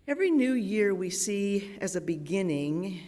Every new year we see as a beginning.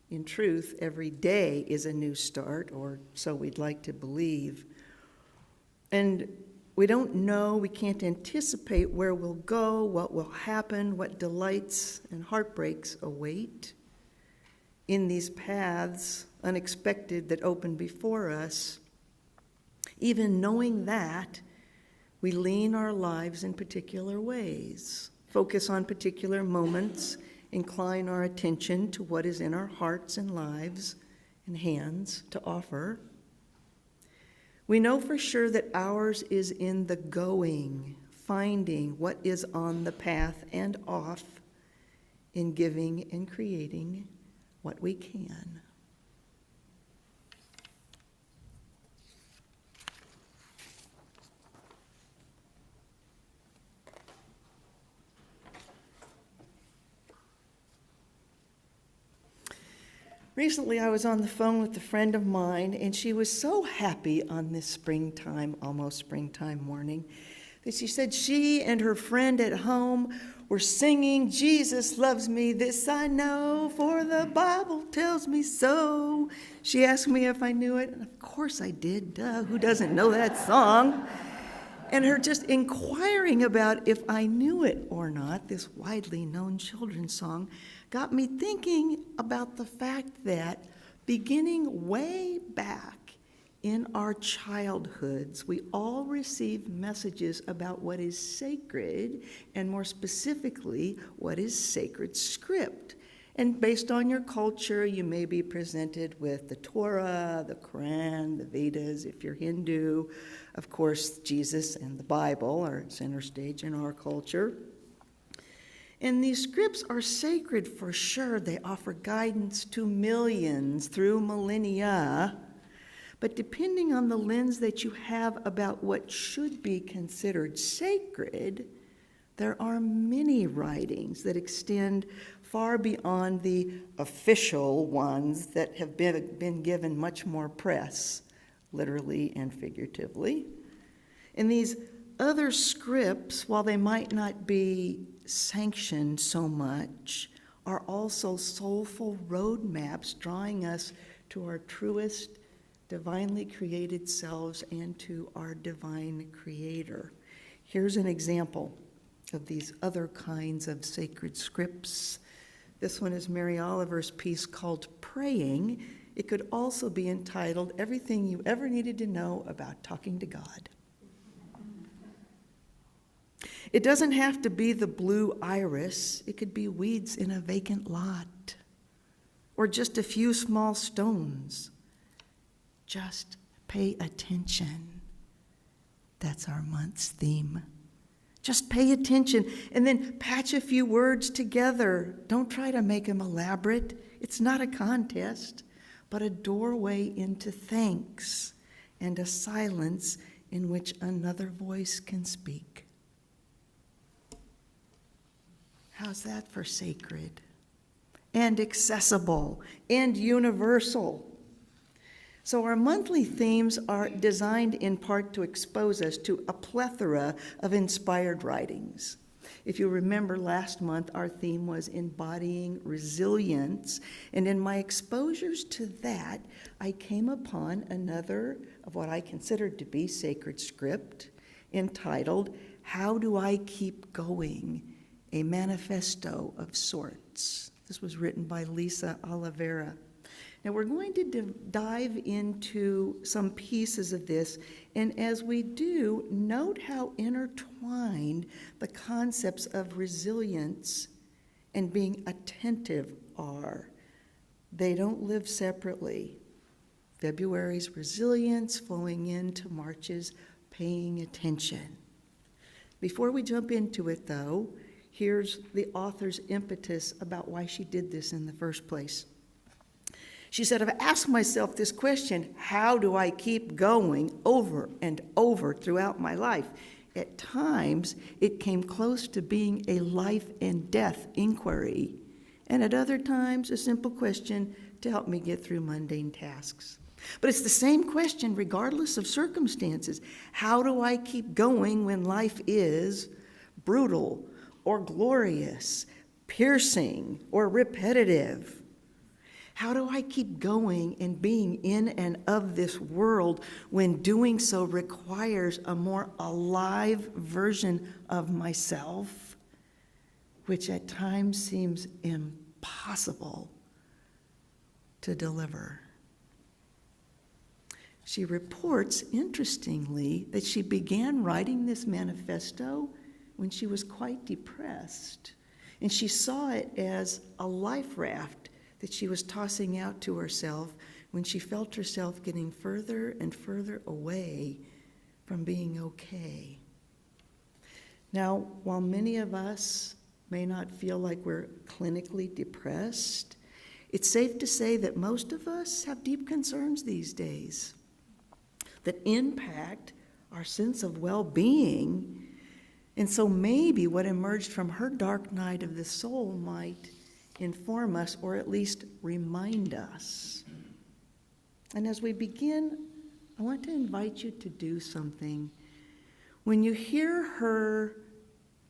In truth, every day is a new start, or so we'd like to believe. And we don't know, we can't anticipate where we'll go, what will happen, what delights and heartbreaks await. In these paths, unexpected, that open before us, even knowing that, we lean our lives in particular ways, focus on particular moments, incline our attention to what is in our hearts and lives and hands to offer. We know for sure that ours is in the going, finding what is on the path and off, in giving and creating what we can. Recently, I was on the phone with a friend of mine, and she was so happy on this springtime, almost springtime morning, that she said she and her friend at home were singing, "Jesus loves me, this I know, for the Bible tells me so." She asked me if I knew it, and of course I did. Duh, who doesn't know that song? And her just inquiring about if I knew it or not, this widely known children's song, got me thinking about the fact that beginning way back in our childhoods, we all receive messages about what is sacred, and more specifically, what is sacred script. And based on your culture, you may be presented with the Torah, the Quran, the Vedas, if you're Hindu. Of course, Jesus and the Bible are center stage in our culture. And these scripts are sacred for sure. They offer guidance to millions through millennia. But depending on the lens that you have about what should be considered sacred, there are many writings that extend far beyond the official ones that have been given much more press, literally and figuratively. And these other scripts, while they might not be sanctioned so much, are also soulful roadmaps drawing us to our truest, divinely created selves and to our divine Creator. Here's an example of these other kinds of sacred scripts. This one is Mary Oliver's piece called Praying. It could also be entitled Everything You Ever Needed to Know About Talking to God. It doesn't have to be the blue iris. It could be weeds in a vacant lot, or just a few small stones. Just pay attention. That's our month's theme. Just pay attention and then patch a few words together. Don't try to make them elaborate. It's not a contest, but a doorway into thanks and a silence in which another voice can speak. How's that for sacred and accessible and universal? So our monthly themes are designed in part to expose us to a plethora of inspired writings. If you remember last month, our theme was embodying resilience. And in my exposures to that, I came upon another of what I considered to be sacred script entitled, How Do I Keep Going? A manifesto of sorts. This was written by Lisa Oliveira. Now we're going to dive into some pieces of this, and as we do, note how intertwined the concepts of resilience and being attentive are. They don't live separately. February's resilience flowing into March's paying attention. Before we jump into it, though, here's the author's impetus about why she did this in the first place. She said, I've asked myself this question, how do I keep going over and over throughout my life? At times, it came close to being a life and death inquiry, and at other times, a simple question to help me get through mundane tasks. But it's the same question regardless of circumstances. How do I keep going when life is brutal or glorious, piercing, or repetitive? How do I keep going and being in and of this world when doing so requires a more alive version of myself, which at times seems impossible to deliver? She reports, interestingly, that she began writing this manifesto when she was quite depressed, and she saw it as a life raft that she was tossing out to herself when she felt herself getting further and further away from being okay. Now, while many of us may not feel like we're clinically depressed, it's safe to say that most of us have deep concerns these days that impact our sense of well-being. And so maybe what emerged from her dark night of the soul might inform us, or at least remind us. And as we begin, I want to invite you to do something. When you hear her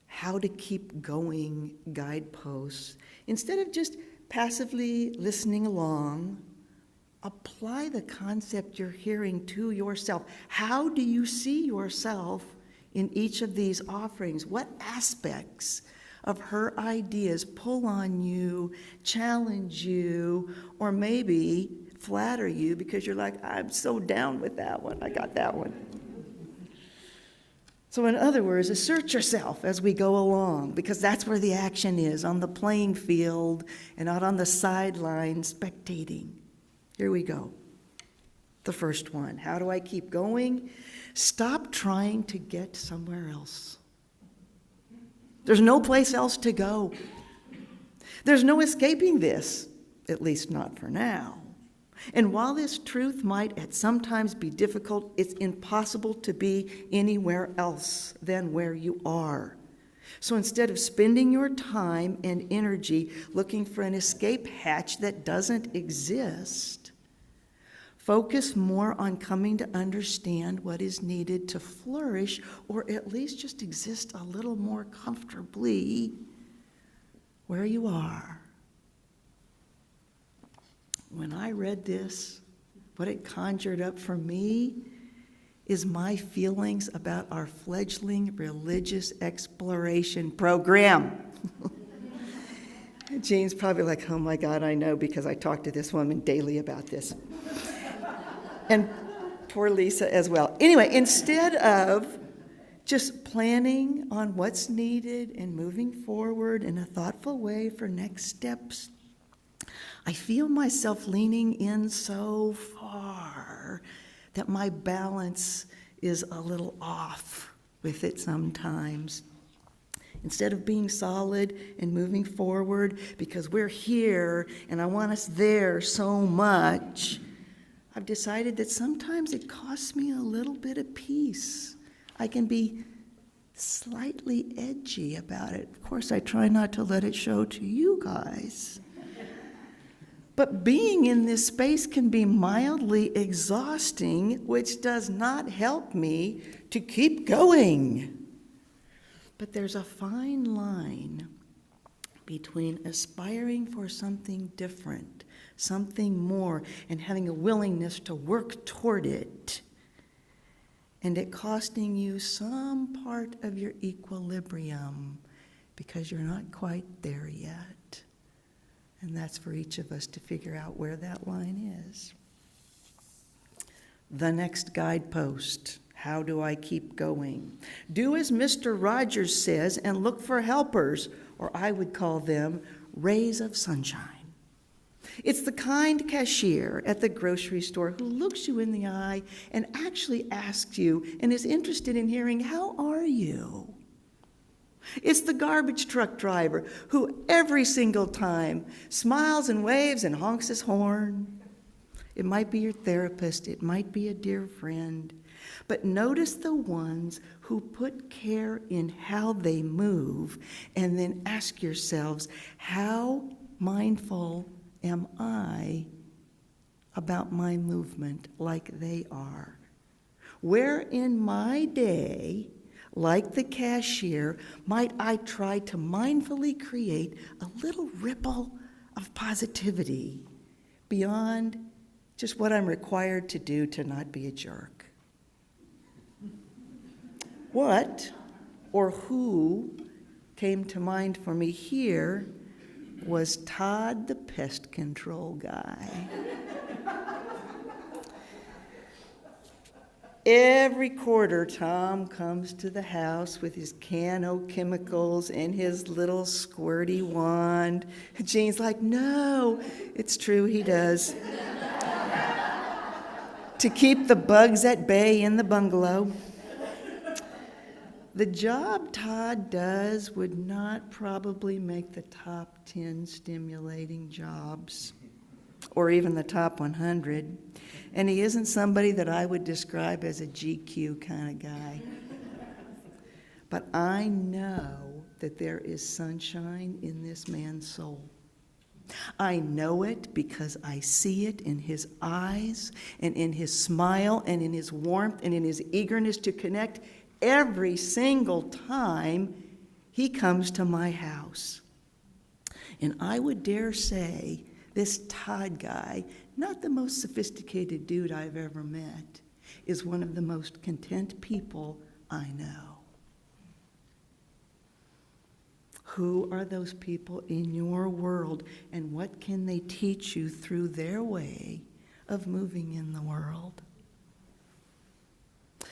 how to keep going guideposts, instead of just passively listening along, apply the concept you're hearing to yourself. How do you see yourself in each of these offerings? What aspects of her ideas pull on you, challenge you, or maybe flatter you because you're like, I'm so down with that one, I got that one. So in other words, assert yourself as we go along, because that's where the action is, on the playing field and not on the sideline spectating. Here we go. The first one, how do I keep going? Stop trying to get somewhere else. There's no place else to go. There's no escaping this, at least not for now. And while this truth might at sometimes be difficult, it's impossible to be anywhere else than where you are. So instead of spending your time and energy looking for an escape hatch that doesn't exist, focus more on coming to understand what is needed to flourish, or at least just exist a little more comfortably where you are. When I read this, what it conjured up for me is my feelings about our fledgling religious exploration program. Jean's probably like, oh my God, I know, because I talk to this woman daily about this. And poor Lisa as well. Anyway, instead of just planning on what's needed and moving forward in a thoughtful way for next steps, I feel myself leaning in so far that my balance is a little off with it sometimes. Instead of being solid and moving forward because we're here and I want us there so much, I've decided that sometimes it costs me a little bit of peace. I can be slightly edgy about it. Of course, I try not to let it show to you guys. But being in this space can be mildly exhausting, which does not help me to keep going. But there's a fine line between aspiring for something different, something more, and having a willingness to work toward it, and it costing you some part of your equilibrium because you're not quite there yet. And that's for each of us to figure out where that line is. The next guidepost, how do I keep going? Do as Mr. Rogers says and look for helpers, or I would call them rays of sunshine. It's the kind cashier at the grocery store who looks you in the eye and actually asks you and is interested in hearing, how are you? It's the garbage truck driver who every single time smiles and waves and honks his horn. It might be your therapist, it might be a dear friend, but notice the ones who put care in how they move, and then ask yourselves, how mindful am I about my movement like they are? Where in my day, Like the cashier, might I try to mindfully create a little ripple of positivity beyond just what I'm required to do to not be a jerk? What or who came to mind for me here was Todd, the pest control guy. Every quarter, Tom comes to the house with his can of chemicals and his little squirty wand. Jane's like, no, it's true, he does. To keep the bugs at bay in the bungalow. The job Todd does would not probably make the top 10 stimulating jobs, or even the top 100. And he isn't somebody that I would describe as a GQ kind of guy. But I know that there is sunshine in this man's soul. I know it because I see it in his eyes and in his smile and in his warmth and in his eagerness to connect every single time he comes to my house. And I would dare say this Todd guy, not the most sophisticated dude I've ever met, is one of the most content people I know. Who are those people in your world, and what can they teach you through their way of moving in the world?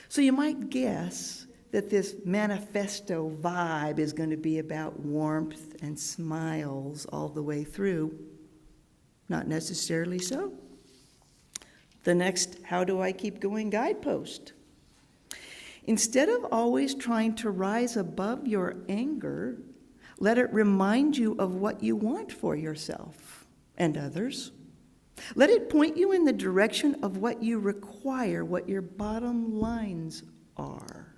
So you might guess that this manifesto vibe is going to be about warmth and smiles all the way through. Not necessarily so. The next How Do I Keep Going guidepost. Instead of always trying to rise above your anger, let it remind you of what you want for yourself and others. Let it point you in the direction of what you require, what your bottom lines are.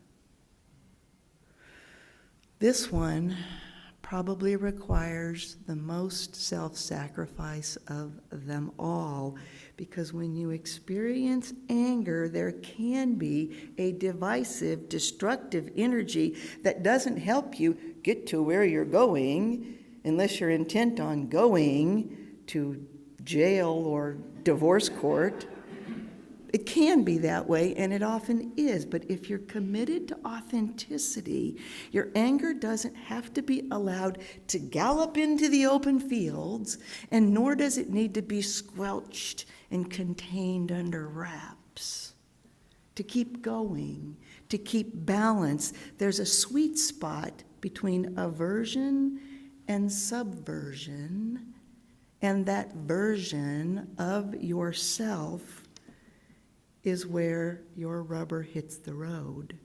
This one probably requires the most self-sacrifice of them all, because when you experience anger, there can be a divisive, destructive energy that doesn't help you get to where you're going unless you're intent on going to jail or divorce court. It can be that way, and it often is, but if you're committed to authenticity, your anger doesn't have to be allowed to gallop into the open fields, and nor does it need to be squelched and contained under wraps. To keep going, to keep balance, there's a sweet spot between aversion and subversion, and that version of yourself is where your rubber hits the road.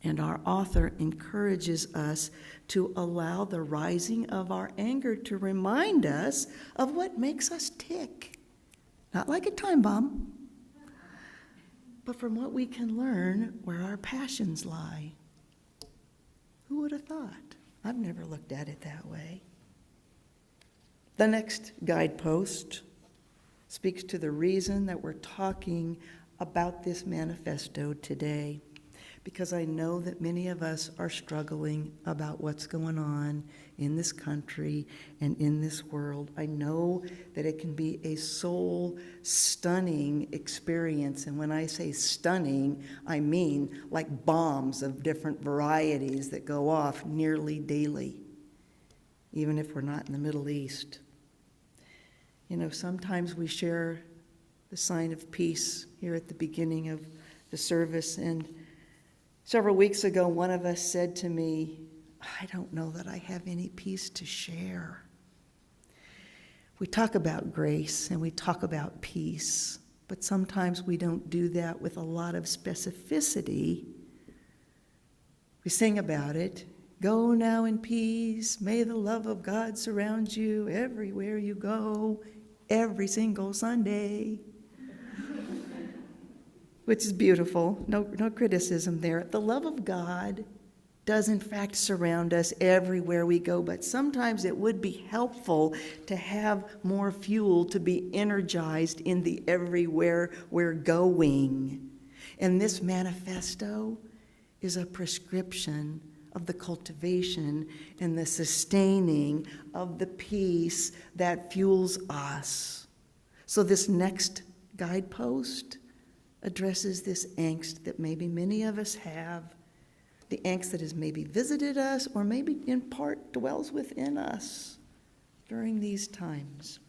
And our author encourages us to allow the rising of our anger to remind us of what makes us tick. Not like a time bomb, but from what we can learn where our passions lie. Who would have thought? I've never looked at it that way. The next guidepost speaks to the reason that we're talking about this manifesto today, because I know that many of us are struggling about what's going on in this country and in this world. I know that it can be a soul-stunning experience, and when I say stunning, I mean like bombs of different varieties that go off nearly daily, even if we're not in the Middle East. You know, sometimes we share the sign of peace here at the beginning of the service, and several weeks ago, one of us said to me, I don't know that I have any peace to share. We talk about grace and we talk about peace, but sometimes we don't do that with a lot of specificity. We sing about it. Go now in peace. May the love of God surround you everywhere you go, every single Sunday. Which is beautiful. No criticism there. The love of God does in fact surround us everywhere we go, but sometimes it would be helpful to have more fuel to be energized in the everywhere we're going. And this manifesto is a prescription of the cultivation and the sustaining of the peace that fuels us. So this next guidepost addresses this angst that maybe many of us have, the angst that has maybe visited us or maybe in part dwells within us during these times.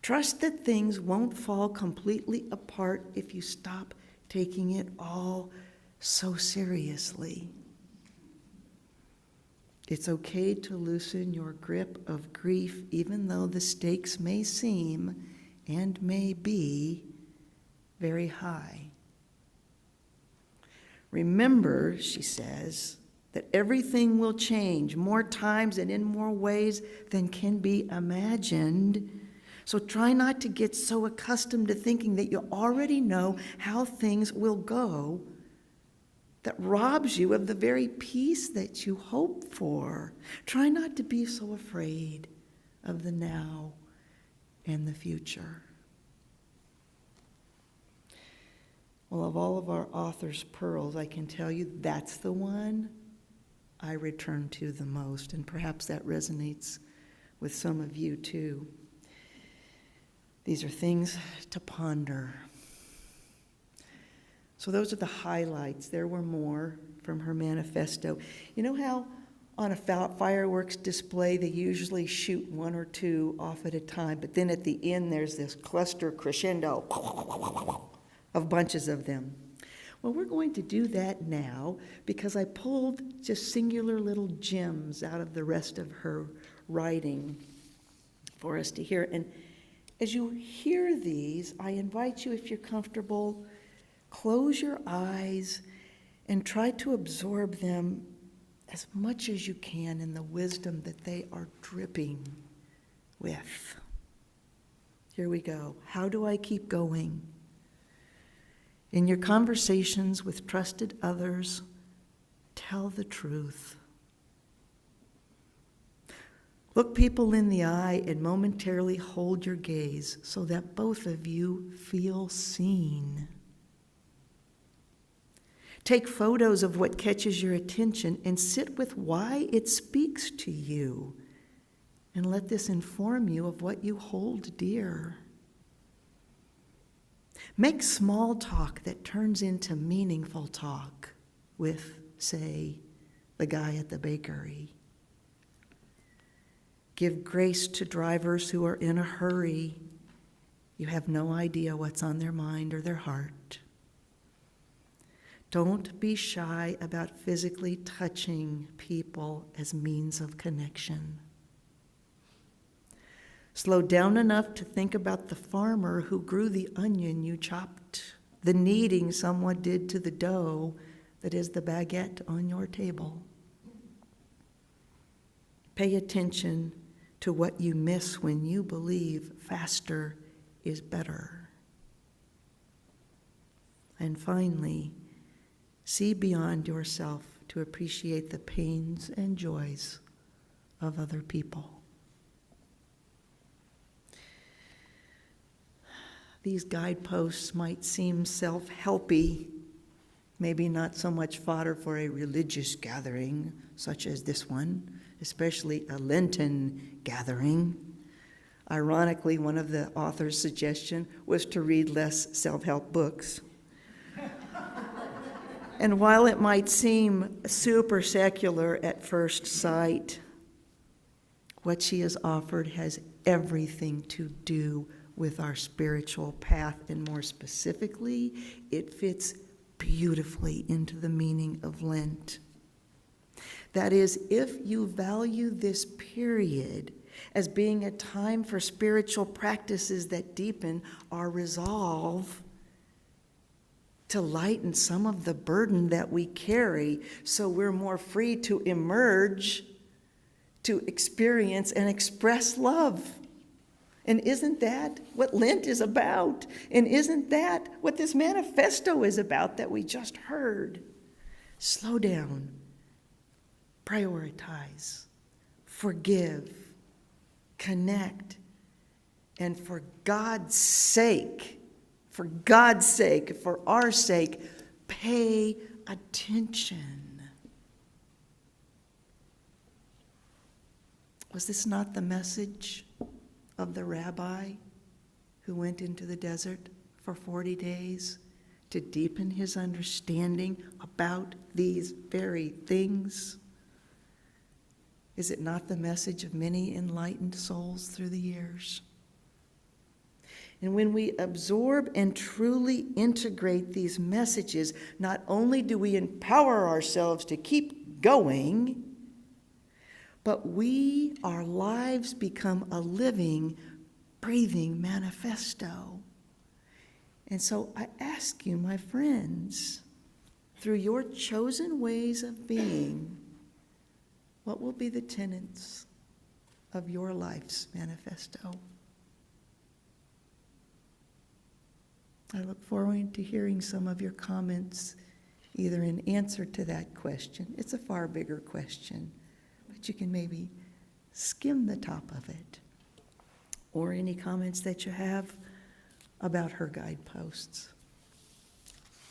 Trust that things won't fall completely apart if you stop taking it all so seriously. It's okay to loosen your grip of grief, even though the stakes may seem and may be very high. Remember, she says, that everything will change more times and in more ways than can be imagined. So try not to get so accustomed to thinking that you already know how things will go that robs you of the very peace that you hope for. Try not to be so afraid of the now and the future. Well, of all of our author's pearls, I can tell you that's the one I return to the most, and perhaps that resonates with some of you too. These are things to ponder. So those are the highlights. There were more from her manifesto. You know how on a fireworks display they usually shoot one or two off at a time, but then at the end there's this cluster crescendo of bunches of them. Well, we're going to do that now because I pulled just singular little gems out of the rest of her writing for us to hear. And as you hear these, I invite you, if you're comfortable, close your eyes and try to absorb them as much as you can in the wisdom that they are dripping with. Here we go. How do I keep going? In your conversations with trusted others, tell the truth. Look people in the eye and momentarily hold your gaze so that both of you feel seen. Take photos of what catches your attention and sit with why it speaks to you, and let this inform you of what you hold dear. Make small talk that turns into meaningful talk with, say, the guy at the bakery. Give grace to drivers who are in a hurry. You have no idea what's on their mind or their heart. Don't be shy about physically touching people as means of connection. Slow down enough to think about the farmer who grew the onion you chopped, the kneading someone did to the dough that is the baguette on your table. Pay attention to what you miss when you believe faster is better. And finally, see beyond yourself to appreciate the pains and joys of other people. These guideposts might seem self-helpy, maybe not so much fodder for a religious gathering such as this one, especially a Lenten gathering. Ironically, one of the author's suggestions was to read less self-help books. And while it might seem super secular at first sight, what she has offered has everything to do with our spiritual path, and more specifically, it fits beautifully into the meaning of Lent. That is, if you value this period as being a time for spiritual practices that deepen our resolve to lighten some of the burden that we carry so we're more free to emerge, to experience and express love. And isn't that what Lent is about? And isn't that what this manifesto is about that we just heard? Slow down, prioritize, forgive, connect, and for our sake, pay attention. Was this not the message of the rabbi who went into the desert for 40 days to deepen his understanding about these very things? Is it not the message of many enlightened souls through the years? And when we absorb and truly integrate these messages, not only do we empower ourselves to keep going, but our lives become a living, breathing manifesto. And so I ask you, my friends, through your chosen ways of being, what will be the tenets of your life's manifesto? I look forward to hearing some of your comments, either in answer to that question. It's a far bigger question, but you can maybe skim the top of it, or any comments that you have about her guideposts.